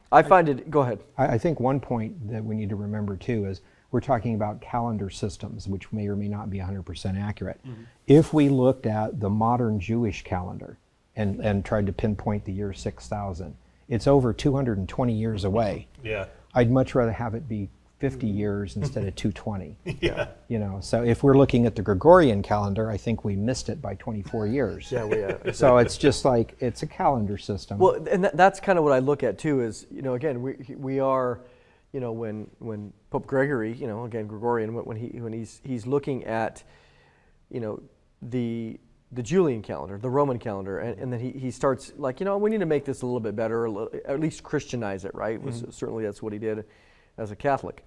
I find it. Go ahead. I think one point that we need to remember too is we're talking about calendar systems, which may or may not be 100% accurate. If we looked at the modern Jewish calendar and tried to pinpoint the year 6000, it's over 220 years away. Yeah. I'd much rather have it be 50 years instead of 220. Yeah. So if we're looking at the Gregorian calendar, I think we missed it by 24 years. Yeah, exactly. So it's just like, it's a calendar system. Well, and that's kind of what I look at too is, again, we are, when Pope Gregory, again, Gregorian, when he's looking at, the Julian calendar, the Roman calendar, and then he starts like, we need to make this a little bit better, at least Christianize it, right? Certainly that's what he did as a Catholic.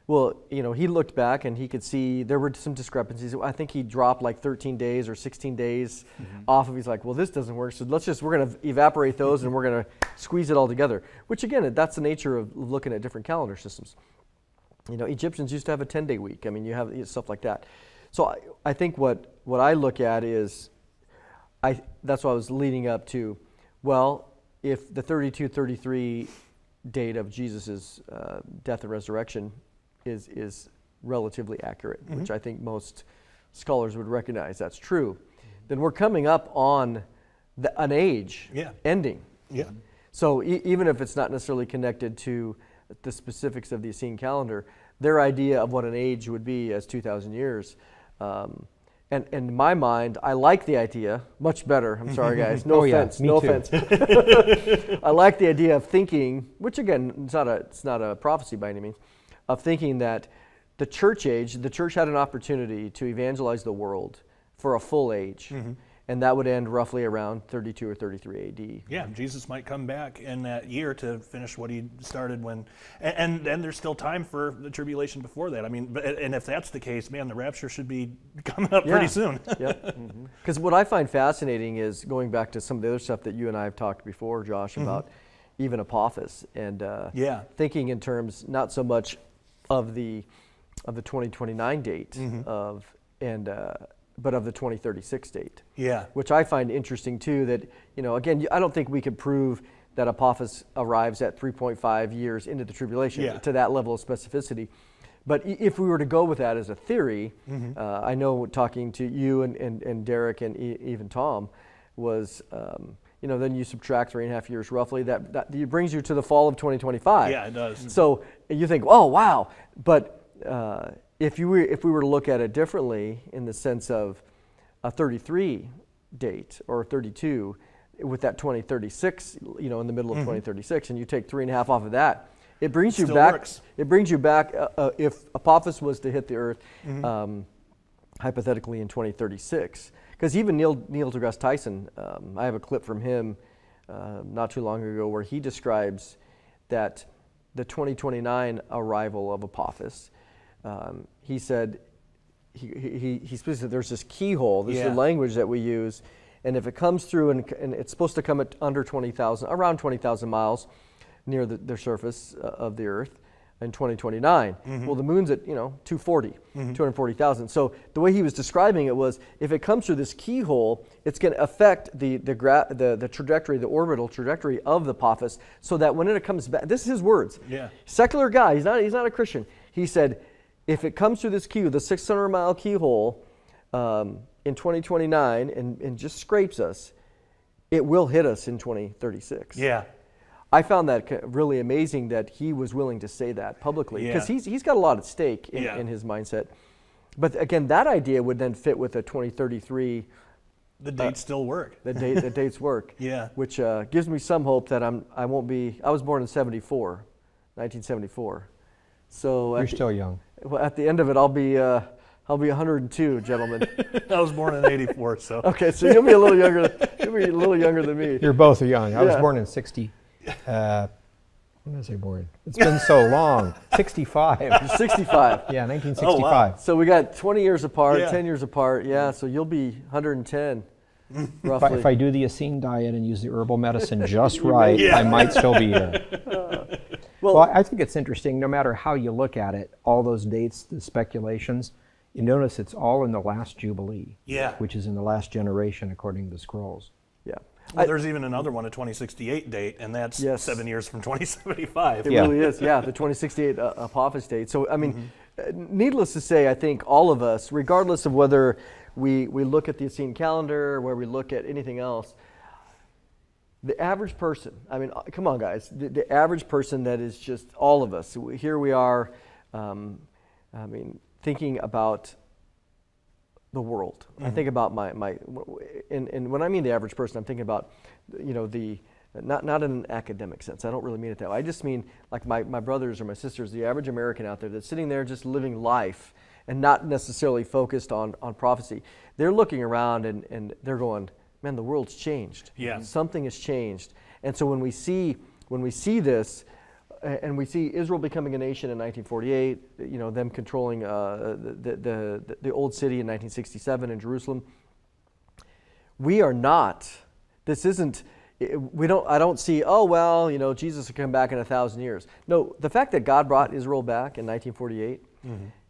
Well, he looked back and he could see there were some discrepancies. I think he dropped like 13 days or 16 days off of. He's like, well, this doesn't work, so we're going to evaporate those and we're going to squeeze it all together. Which again, that's the nature of looking at different calendar systems. Egyptians used to have a 10-day week. I mean, you have stuff like that. So I think what I look at is, that's what I was leading up to. Well, if the 32-33 date of Jesus' death and resurrection is relatively accurate, which I think most scholars would recognize that's true, then we're coming up on an age ending. Yeah. So even if it's not necessarily connected to the specifics of the Essene calendar, their idea of what an age would be as 2,000 years. And in my mind, I like the idea much better. I'm sorry, guys. No offense. Me no too. offense. I like the idea of thinking, which again, it's not a prophecy by any means, of thinking that the church age, the church had an opportunity to evangelize the world for a full age. And that would end roughly around 32 or 33 AD. Yeah, Jesus might come back in that year to finish what he started when, and there's still time for the tribulation before that. I mean, and if that's the case, man, the rapture should be coming up pretty soon. Because what I find fascinating is going back to some of the other stuff that you and I have talked before, Josh, about even Apophis, and thinking in terms not so much of the 2029 date but of the 2036 date. Yeah. Which I find interesting too, that, again, I don't think we could prove that Apophis arrives at 3.5 years into the tribulation to that level of specificity. But if we were to go with that as a theory, I know talking to you and Derek and even Tom was, then you subtract 3.5 years roughly, that brings you to the fall of 2025. Yeah, it does. So you think, oh, wow. But if we were to look at it differently in the sense of a 33 date or 32 with that 2036, in the middle of 2036, and you take 3.5 off of that, it brings you back. Works. It brings you back. If Apophis was to hit the earth, hypothetically in 2036, because even Neil deGrasse Tyson, I have a clip from him not too long ago where he describes that the 2029 arrival of Apophis. He said, he specifically, there's this keyhole, this is the language that we use, and if it comes through and it's supposed to come at under 20,000, around 20,000 miles near the surface of the earth in 2029. Well, the moon's at 240,000. So the way he was describing it was, if it comes through this keyhole, it's going to affect the trajectory, the orbital trajectory of the Apophis, so that when it comes back, this is his words. Yeah. Secular guy, he's not a Christian. He said, if it comes through this the 600-mile keyhole in 2029 and just scrapes us, it will hit us in 2036. Yeah. I found that really amazing that he was willing to say that publicly, because he's got a lot at stake in his mindset. But again, that idea would then fit with a 2033. The dates still work. The dates work. Yeah. Which gives me some hope that I won't be. I was born in 1974. So you're still young. Well, at the end of it, I'll be 102, gentlemen. I was born in '84, so. Okay, so you'll be a little younger. You'll be a little younger than me. You're both young. I was born in 60. When was I born? It's been so long. 65. You're 65. Yeah, 1965. Oh, wow. So we got 20 years apart, Yeah. 10 years apart. Yeah, so you'll be 110, roughly. If I do the Essene diet and use the herbal medicine just right, I might still be here. Well, I think it's interesting, no matter how you look at it, all those dates, the speculations, you notice it's all in the last Jubilee, which is in the last generation, according to the scrolls. Yeah. Well, there's even another one, a 2068 date, and that's 7 years from 2075. It really is, the 2068 Apophis date. So, I mean, needless to say, I think all of us, regardless of whether we look at the Essene calendar, where we look at anything else, the average person, I mean, come on, guys, the average person that is just all of us. Here we are, thinking about the world. I think about and when I mean the average person, I'm thinking about, not in an academic sense. I don't really mean it that way. I just mean like my brothers or my sisters, the average American out there that's sitting there just living life and not necessarily focused on prophecy. They're looking around and they're going, man, the world's changed. Yeah. Something has changed. And so when we see this, and we see Israel becoming a nation in 1948, them controlling the old city in 1967 in Jerusalem. We are not. This isn't. I don't see. Oh well, Jesus will come back in 1,000 years. No, the fact that God brought Israel back in 1948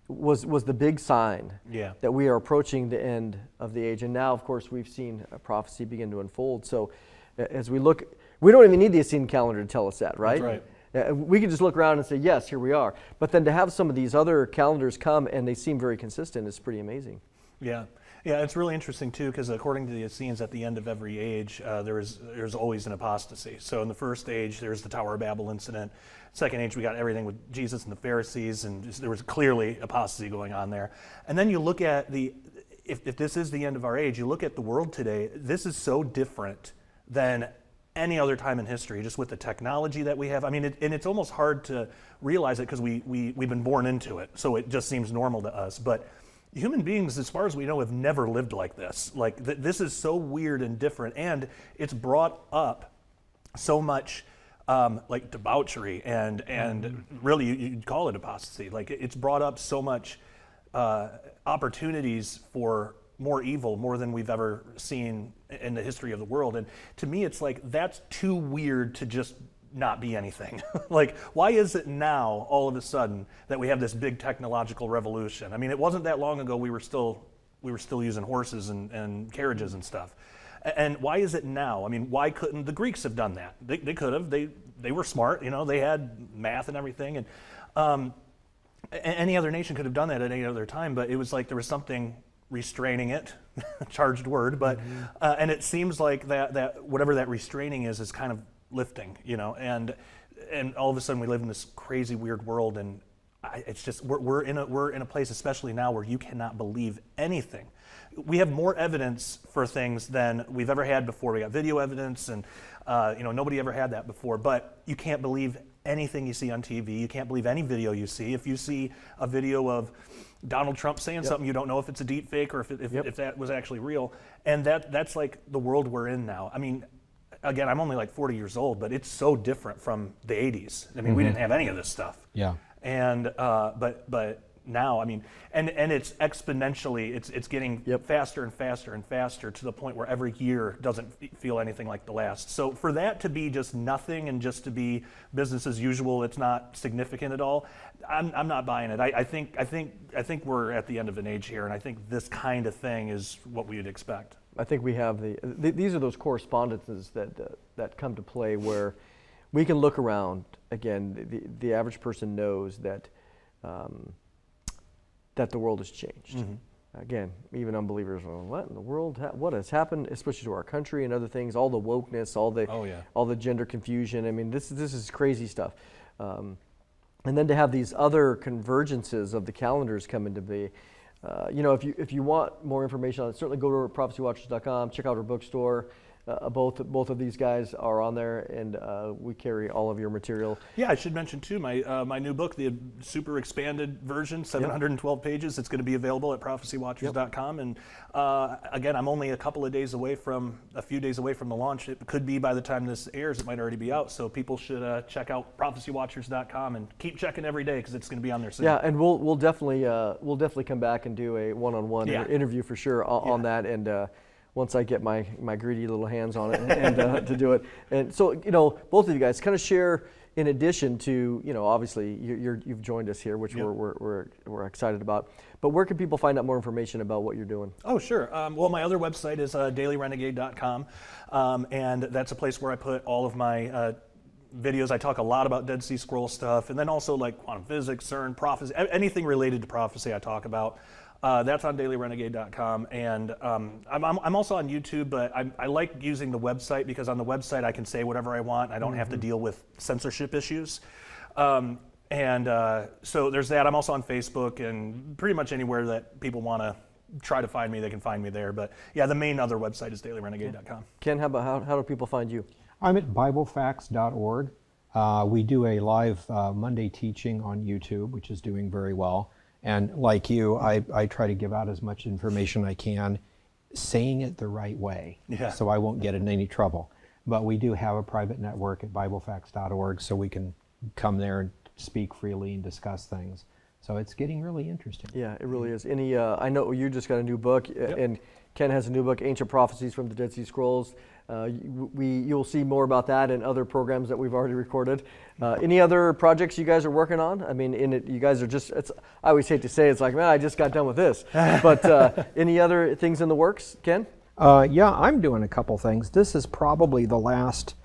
was the big sign that we are approaching the end of the age. And now, of course, we've seen a prophecy begin to unfold. So, as we look, we don't even need the Essene calendar to tell us that, right? That's right. We can just look around and say, yes, here we are. But then to have some of these other calendars come and they seem very consistent is pretty amazing. Yeah. Yeah, it's really interesting too, because according to the Essenes, at the end of every age, there's always an apostasy. So in the first age, there's the Tower of Babel incident. Second age, we got everything with Jesus and the Pharisees, and there was clearly apostasy going on there. And then you look at if this is the end of our age, you look at the world today, this is so different than any other time in history, just with the technology that we have. I mean, and it's almost hard to realize it because we've been born into it, so it just seems normal to us. But human beings, as far as we know, have never lived like this. Like, this is so weird and different, and it's brought up so much like debauchery and really you'd call it apostasy. Like, it's brought up so much opportunities for more evil, more than we've ever seen in the history of the world. And to me, it's like, that's too weird to just not be anything. Like, why is it now, all of a sudden, that we have this big technological revolution? I mean, it wasn't that long ago we were still using horses and carriages and stuff. And why is it now? I mean, why couldn't the Greeks have done that? They could have. They were smart, you know, they had math and everything. And any other nation could have done that at any other time, but it was like there was something restraining it, charged word, but and it seems like that whatever that restraining is kind of lifting, you know, and all of a sudden we live in this crazy weird world, and it's just we're in a place, especially now, where you cannot believe anything. We have more evidence for things than we've ever had before. We got video evidence, and you know, nobody ever had that before. But you can't believe anything you see on TV. You can't believe any video you see. If you see a video of Donald Trump saying something, you don't know if it's a deep fake or if that was actually real. And that's like the world we're in now. I mean, again, I'm only like 40 years old, but it's so different from the 80s. I mean, we didn't have any of this stuff. Yeah. And but now, I mean, and it's exponentially, it's getting faster and faster and faster, to the point where every year doesn't feel anything like the last. So for that to be just nothing and just to be business as usual, it's not significant at all, I'm not buying it. I think we're at the end of an age here, and I think this kind of thing is what we would expect. I think we have these are those correspondences that come to play, where we can look around. Again, the average person knows that that the world has changed. Again, even unbelievers are, what in the world? What has happened, especially to our country and other things? All the wokeness, all the gender confusion. I mean, this is crazy stuff. And then to have these other convergences of the calendars come into be. You know, if you want more information on it, certainly go to prophecywatchers.com, check out our bookstore. Both of these guys are on there, and we carry all of your material. Yeah, I should mention too, my new book, the super expanded version, 712 pages. It's going to be available at prophecywatchers.com. And again, I'm only a few days away from the launch. It could be by the time this airs, it might already be out. So people should check out prophecywatchers.com and keep checking every day, because it's going to be on there soon. Yeah, and we'll definitely come back and do a one-on-one interview for sure on that. And once I get my greedy little hands on it and to do it. And so, you know, both of you guys kind of share, in addition to, you know, obviously you've joined us here, which we're excited about. But where can people find out more information about what you're doing? Oh, sure. Well, my other website is dailyrenegade.com, and that's a place where I put all of my videos. I talk a lot about Dead Sea Scroll stuff, and then also like quantum physics, CERN, prophecy, anything related to prophecy I talk about. That's on dailyrenegade.com, and I'm also on YouTube, but I like using the website, because on the website I can say whatever I want. I don't have to deal with censorship issues. So there's that. I'm also on Facebook, and pretty much anywhere that people want to try to find me, they can find me there. But yeah, the main other website is dailyrenegade.com. Ken, how do people find you? I'm at BibleFacts.org. We do a live Monday teaching on YouTube, which is doing very well. And like you, I try to give out as much information I can, saying it the right way, so I won't get in any trouble. But we do have a private network at BibleFacts.org, so we can come there and speak freely and discuss things. So it's getting really interesting. Yeah, it really is. I know you just got a new book, and Ken has a new book, Ancient Prophecies from the Dead Sea Scrolls. You'll see more about that in other programs that we've already recorded. Any other projects you guys are working on? I mean, you guys are just, I always hate to say it's like, man, I just got done with this. But any other things in the works, Ken? Yeah, I'm doing a couple things. This is probably the last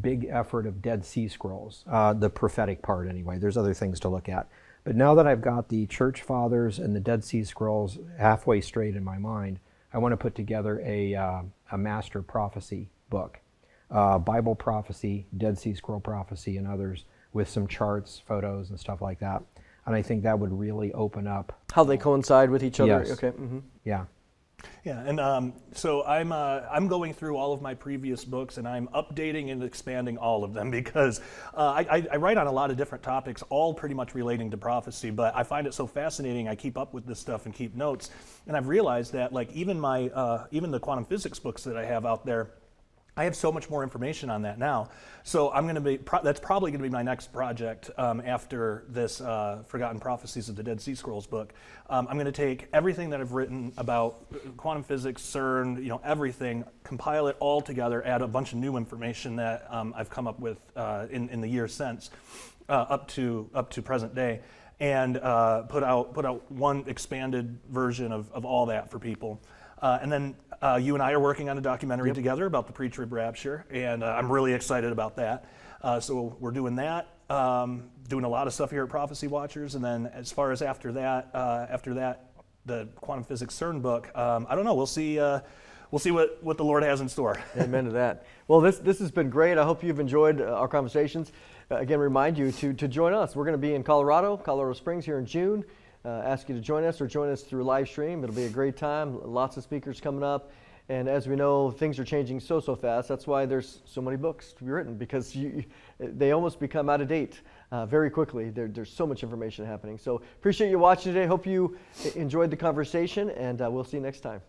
big effort of Dead Sea Scrolls, the prophetic part anyway. There's other things to look at. But now that I've got the Church Fathers and the Dead Sea Scrolls halfway straight in my mind, I want to put together a master prophecy book. Bible prophecy, Dead Sea Scroll prophecy, and others with some charts, photos, and stuff like that. And I think that would really open up how they coincide with each other. Yes. Okay. Mm-hmm. Yeah. Yeah, and so I'm going through all of my previous books, and I'm updating and expanding all of them because I write on a lot of different topics, all pretty much relating to prophecy. But I find it so fascinating. I keep up with this stuff and keep notes, and I've realized that like even the quantum physics books that I have out there, I have so much more information on that now. So I'm going to be, that's probably going to be my next project after this Forgotten Prophecies of the Dead Sea Scrolls book. I'm going to take everything that I've written about quantum physics, CERN, everything, compile it all together, add a bunch of new information that I've come up with in the years since, up to present day, and put out one expanded version of all that for people. And then you and I are working on a documentary together about the pre-trib rapture, and I'm really excited about that. So we're doing that, doing a lot of stuff here at Prophecy Watchers, and then as far as after that, the quantum physics CERN book, I don't know. We'll see. We'll see what the Lord has in store. Amen to that. Well, this has been great. I hope you've enjoyed our conversations. Again, remind you to join us. We're going to be in Colorado Springs here in June. Ask you to join us or join us through live stream. It'll be a great time. Lots of speakers coming up. And as we know, things are changing so fast. That's why there's so many books to be written, because they almost become out of date very quickly. There's so much information happening. So appreciate you watching today. Hope you enjoyed the conversation, and we'll see you next time.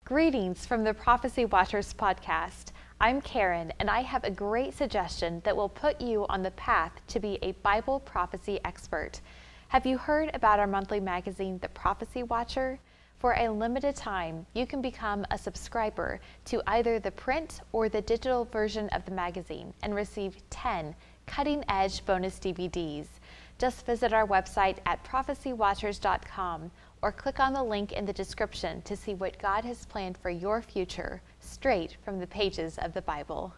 Greetings from the Prophecy Watchers podcast. I'm Karen, and I have a great suggestion that will put you on the path to be a Bible prophecy expert. Have you heard about our monthly magazine, The Prophecy Watcher? For a limited time, you can become a subscriber to either the print or the digital version of the magazine and receive 10 cutting-edge bonus DVDs. Just visit our website at prophecywatchers.com or click on the link in the description to see what God has planned for your future, straight from the pages of the Bible.